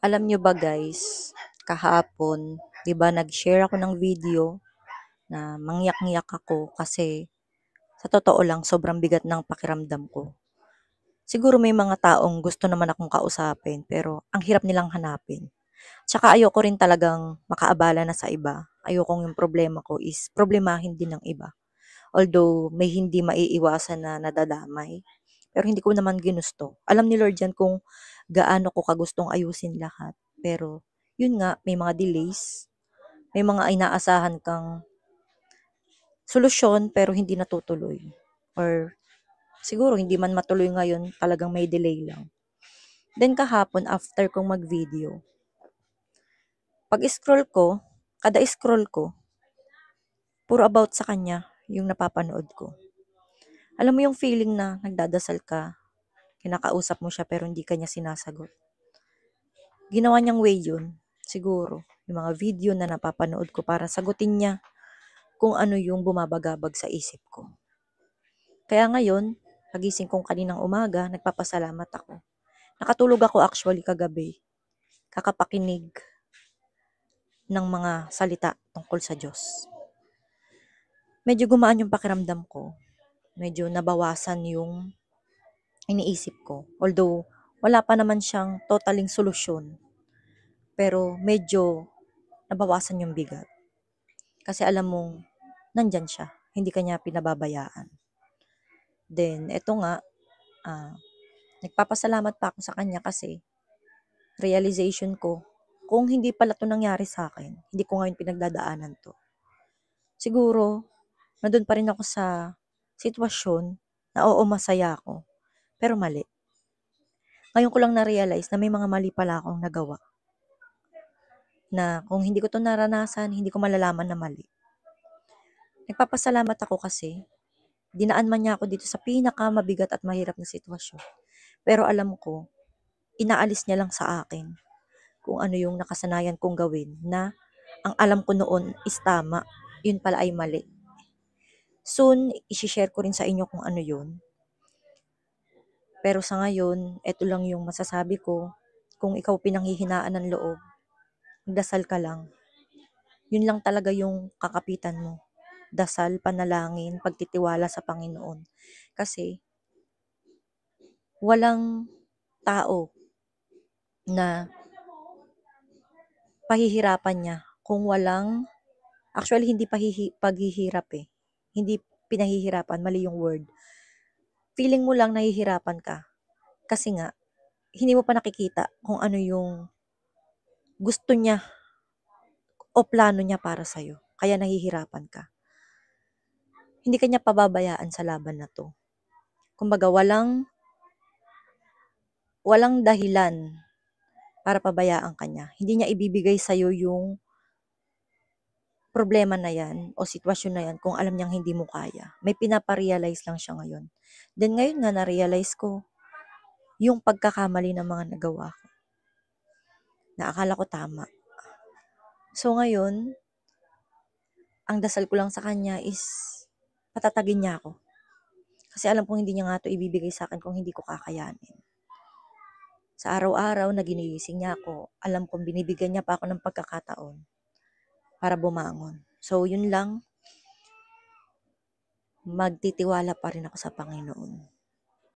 Alam nyo ba guys, kahapon, 'di ba nag-share ako ng video na mangyak-ngyak ako kasi sa totoo lang sobrang bigat ng pakiramdam ko. Siguro may mga taong gusto naman akong kausapin pero ang hirap nilang hanapin. Tsaka ayoko rin talagang makaabala na sa iba. Ayokong yung problema ko is problemahin din ng iba. Although may hindi maiiwasan na nadadamay. Pero hindi ko naman ginusto. Alam ni Lord yan kung gaano ko kagustong ayusin lahat. Pero yun nga, may mga delays. May mga inaasahan kang solusyon pero hindi natutuloy. Or siguro hindi man matuloy ngayon, talagang may delay lang. Then kahapon, after kong mag-video, pag-scroll ko, kada scroll ko, puro about sa kanya yung napapanood ko. Alam mo yung feeling na nagdadasal ka, kinakausap mo siya pero hindi ka niya sinasagot. Ginawa niyang way yun, siguro, yung mga video na napapanood ko para sagutin niya kung ano yung bumabagabag sa isip ko. Kaya ngayon, pagising kong kaninang umaga, nagpapasalamat ako. Nakatulog ako actually kagabi, kakapakinig ng mga salita tungkol sa Diyos. Medyo gumaan yung pakiramdam ko. Medyo nabawasan yung iniisip ko. Although, wala pa naman siyang totaling solusyon. Pero medyo nabawasan yung bigat. Kasi alam mong, nandyan siya. Hindi kanya pinababayaan. Then, eto nga, nagpapasalamat pa ako sa kanya kasi realization ko, kung hindi pala to nangyari sa akin, hindi ko ngayon pinagdadaanan to. Siguro, nandun pa rin ako sa sitwasyon na oo, masaya ako, pero mali. Ngayon ko lang na-realize na may mga mali pala akong nagawa. Na kung hindi ko to naranasan, hindi ko malalaman na mali. Nagpapasalamat ako kasi dinaan man niya ako dito sa pinakamabigat at mahirap na sitwasyon. Pero alam ko, inaalis niya lang sa akin kung ano yung nakasanayan kong gawin na ang alam ko noon is tama, yun pala ay mali. Soon, isi-share ko rin sa inyo kung ano yun. Pero sa ngayon, eto lang yung masasabi ko. Kung ikaw pinanghihinaan ng loob, magdasal ka lang. Yun lang talaga yung kakapitan mo. Dasal, panalangin, pagtitiwala sa Panginoon. Kasi, walang tao na pahihirapan niya kung walang, actually hindi paghihirap eh. Hindi pinahihirapan, mali yung word. Feeling mo lang nahihirapan ka. Kasi nga, hindi mo pa nakikita kung ano yung gusto niya o plano niya para sa'yo. Kaya nahihirapan ka. Hindi kanya pababayaan sa laban na to. Kumbaga, walang dahilan para pabayaan ka niya. Hindi niya ibibigay sa'yo yung problema na yan o sitwasyon na yan kung alam niyang hindi mo kaya. May pinaparealize lang siya ngayon. Then ngayon nga na-realize ko yung pagkakamali ng mga nagawa ko. Na akala ko tama. So ngayon, ang dasal ko lang sa kanya is patatagin niya ako. Kasi alam kong hindi niya nga ito ibibigay sa akin kung hindi ko kakayanin. Sa araw-araw na ginigising niya ako, alam kong binibigyan niya pa ako ng pagkakataon para bumangon. So yun lang, magtitiwala pa rin ako sa Panginoon.